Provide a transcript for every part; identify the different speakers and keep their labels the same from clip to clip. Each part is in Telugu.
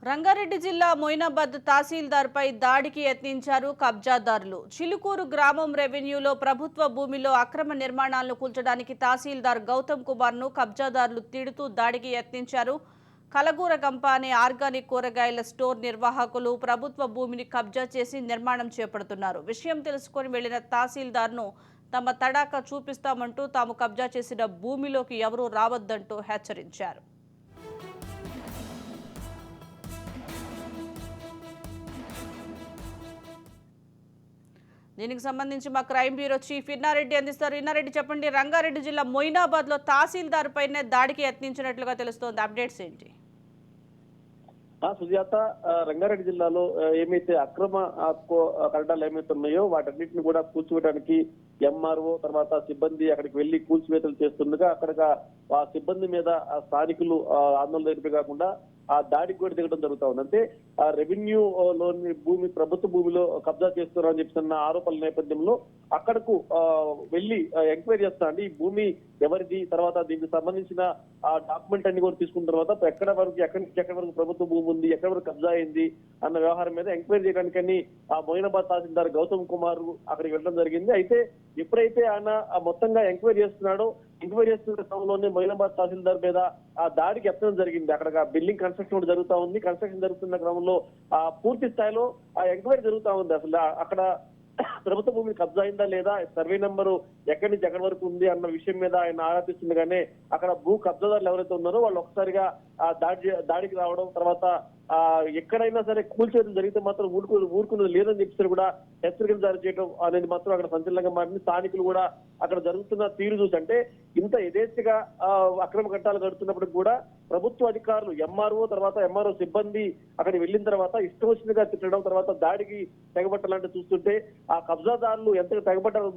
Speaker 1: రంగారెడ్డి జిల్లా మొయినాబాద్ తహసీల్దార్పై దాడికి యత్నించారు కబ్జాదారులు. చిలుకూరు గ్రామం రెవెన్యూలో ప్రభుత్వ భూమిలో అక్రమ నిర్మాణాలను కూల్చడానికి తహసీల్దార్ గౌతమ్ కుమార్ను కబ్జాదారులు తిడుతూ దాడికి యత్నించారు. కలగూరగంప అనే ఆర్గానిక్ కూరగాయల స్టోర్ నిర్వాహకులు ప్రభుత్వ భూమిని కబ్జా చేసి నిర్మాణం చేపడుతున్నారు. విషయం తెలుసుకొని వెళ్లిన తహసీల్దార్ను తమ తడాకా చూపిస్తామంటూ తాము కబ్జా చేసిన భూమిలోకి ఎవరూ రావద్దంటూ హెచ్చరించారు. దీనికి సంబంధించి మా క్రైమ్ బ్యూరో చీఫ్ ఇన్నారెడ్డి అందిస్తారు. ఇన్నారెడ్డి, చెప్పండి, రంగారెడ్డి జిల్లా మొయినాబాద్ లో తహసీల్దార్ పైనే దాడికి యత్నించినట్లుగా తెలుస్తోంది. అప్డేట్స్ ఏంటి?
Speaker 2: సుజాత, రంగారెడ్డి జిల్లాలో ఏమైతే అక్రమ కట్టడాలు ఏమైతే ఉన్నాయో వాటన్నిటిని కూడా కూల్చివేయడానికి ఎంఆర్ఓ తర్వాత సిబ్బంది అక్కడికి వెళ్లి కూల్చివేతలు చేస్తుండగా అక్కడ ఆ సిబ్బంది మీద స్థానికులు ఆందోళన జరిపే కాకుండా ఆ దాడికి కూడా దిగడం జరుగుతా ఉంది. అంటే ఆ రెవెన్యూ లోని భూమి ప్రభుత్వ భూమిలో కబ్జా చేస్తున్నారని చెప్పిన ఆరోపణల నేపథ్యంలో అక్కడకు వెళ్లి ఎంక్వైరీ చేస్తా అండి. ఈ భూమి ఎవరిది, తర్వాత దీనికి సంబంధించిన ఆ డాక్యుమెంట్ అన్ని కూడా తీసుకున్న తర్వాత ఎక్కడి నుంచి ఎక్కడి వరకు ప్రభుత్వ భూమి ఉంది, ఎక్కడి వరకు కబ్జా అయింది అన్న వ్యవహారం మీద ఎంక్వైరీ చేయడానికని ఆ మొయినాబాద్ తహసీల్దార్ గౌతమ్ కుమార్ అక్కడికి వెళ్ళడం జరిగింది. అయితే ఎప్పుడైతే ఆయన మొత్తంగా ఎంక్వైరీ చేస్తున్నాడో ఎంక్వైరీ చేస్తున్న క్రమంలోనే మొయినాబాద్ తహసీల్దార్ మీద ఆ దాడికి ఎత్తడం జరిగింది. అక్కడ బిల్డింగ్ కన్స్ట్రక్షన్ కూడా జరుగుతా ఉంది. కన్స్ట్రక్షన్ జరుగుతున్న క్రమంలో ఆ పూర్తి స్థాయిలో ఆ ఎంక్వైరీ జరుగుతా ఉంది. అసలు అక్కడ ప్రభుత్వ భూమి కబ్జా అయిందా లేదా, సర్వే నెంబరు ఎక్కడి నుంచి ఎక్కడి వరకు ఉంది అన్న విషయం మీద ఆయన ఆరాధిస్తుండగానే అక్కడ భూ కబ్జాదారులు ఎవరైతే ఉన్నారో వాళ్ళు ఒక్కసారిగా దాడికి రావడం, తర్వాత ఎక్కడైనా సరే కూల్చేయడం జరిగితే మాత్రం ఊరుకున్నది లేదని చెప్పేసి కూడా హెచ్చరికలు జారీ చేయడం అనేది మాత్రం అక్కడ సంచలనంగా మారింది. స్థానికులు కూడా అక్కడ జరుగుతున్న తీరు చూసి, అంటే ఇంత యథేచ్ఛగా అక్రమ కట్టాలు కడుతున్నప్పుడు కూడా ప్రభుత్వ అధికారులు ఎంఆర్ఓ తర్వాత ఎంఆర్ఓ సిబ్బంది అక్కడికి వెళ్ళిన తర్వాత ఇష్టం వచ్చినగా తిట్టడం, తర్వాత దాడికి తెగబట్టాలంటే చూస్తుంటే ఆ కబ్జాదారులు ఎంత తెగబట్టారో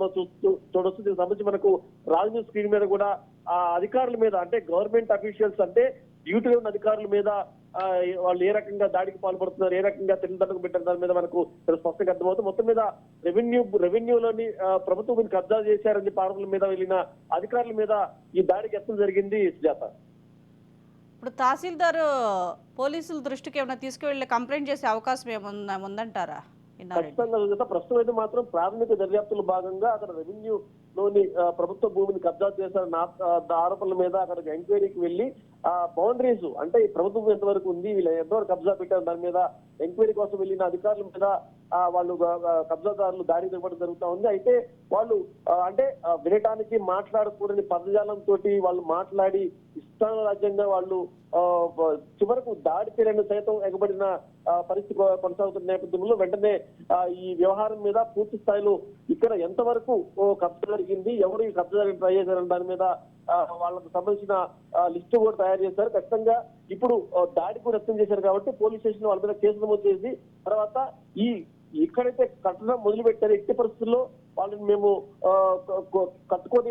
Speaker 2: చూడొచ్చు. దీనికి సంబంధించి మనకు రాజ్ న్యూస్ స్క్రీన్ మీద కూడా ఆ అధికారుల మీద, అంటే గవర్నమెంట్ అఫీషియల్స్, అంటే డ్యూటీలో ఉన్న అధికారుల మీద వాళ్ళు ఏ రకంగా దాడికి పాల్పడుతున్నారు, ఏ రకంగా తిరుగుదలకు పెట్టిన దాని మీద మనకు స్పష్టంగా అర్థమవుతుంది. మొత్తం మీద రెవెన్యూలోని ప్రభుత్వ భూమిని కబ్జా చేశారని చెప్పి ఆరోపణల మీద వెళ్ళిన అధికారుల మీద ఈ దాడికి ఎత్తడం జరిగింది. సుజాత,
Speaker 1: ఇప్పుడు తహసీల్దార్ పోలీసుల దృష్టికి ఏమైనా తీసుకువెళ్ళి కంప్లైంట్ చేసే అవకాశం ఏమన్నా ఉందంటారా?
Speaker 2: ఖచ్చితంగా ప్రస్తుతం అయితే మాత్రం ప్రాథమిక దర్యాప్తుల భాగంగా అక్కడ రెవెన్యూ లోని ప్రభుత్వ భూమిని కబ్జా చేశారన్న ఆరోపణల మీద అక్కడికి ఎంక్వైరీకి వెళ్లి ఆ బౌండరీస్, అంటే ఈ ప్రభుత్వం ఎంతవరకు ఉంది, వీళ్ళు ఎంతవరకు కబ్జా పెట్టారు దాని మీద ఎంక్వైరీ కోసం వెళ్ళిన అధికారుల మీద వాళ్ళు కబ్జాదారులు దాడి జరపడం జరుగుతూ ఉంది. అయితే వాళ్ళు అంటే వినటానికి మాట్లాడకూడని పదజాలంతో వాళ్ళు మాట్లాడి ఇష్టారాజ్యంగా వాళ్ళు చివరకు దాడి చర్యను సైతం ఎగబడిన పరిస్థితి కొనసాగుతున్న నేపథ్యంలో వెంటనే ఈ వ్యవహారం మీద పూర్తి స్థాయిలో ఇక్కడ ఎంతవరకు కబ్జా జరిగింది, ఎవరు ఈ కబ్జా ట్రై చేశారని దాని మీద వాళ్ళకు సంబంధించిన లిస్టు కూడా తయారు చేశారు. ఖచ్చితంగా ఇప్పుడు దాడి కూడా వ్యక్తం చేశారు కాబట్టి పోలీస్ స్టేషన్ వాళ్ళ మీద కేసు నమోదు చేసి తర్వాత ఎక్కడైతే కట్టడం మొదలు పెట్టారో ఎట్టి పరిస్థితుల్లో వాళ్ళని మేము కట్టుకొని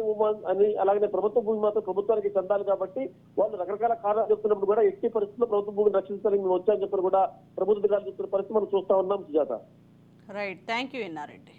Speaker 2: అని, అలాగే ప్రభుత్వ భూమి మాత్రం ప్రభుత్వానికి చెందాలి కాబట్టి వాళ్ళు రకరకాల కారణాలు చెప్తున్నప్పుడు కూడా ఎట్టి పరిస్థితుల్లో ప్రభుత్వ భూమిని రక్షించాలని మేము వచ్చామని చెప్పి కూడా ప్రభుత్వ అధికారులు చెప్తున్న పరిస్థితి మనం చూస్తా ఉన్నాం. Sujatha,
Speaker 1: right, thank you Inna Reddy.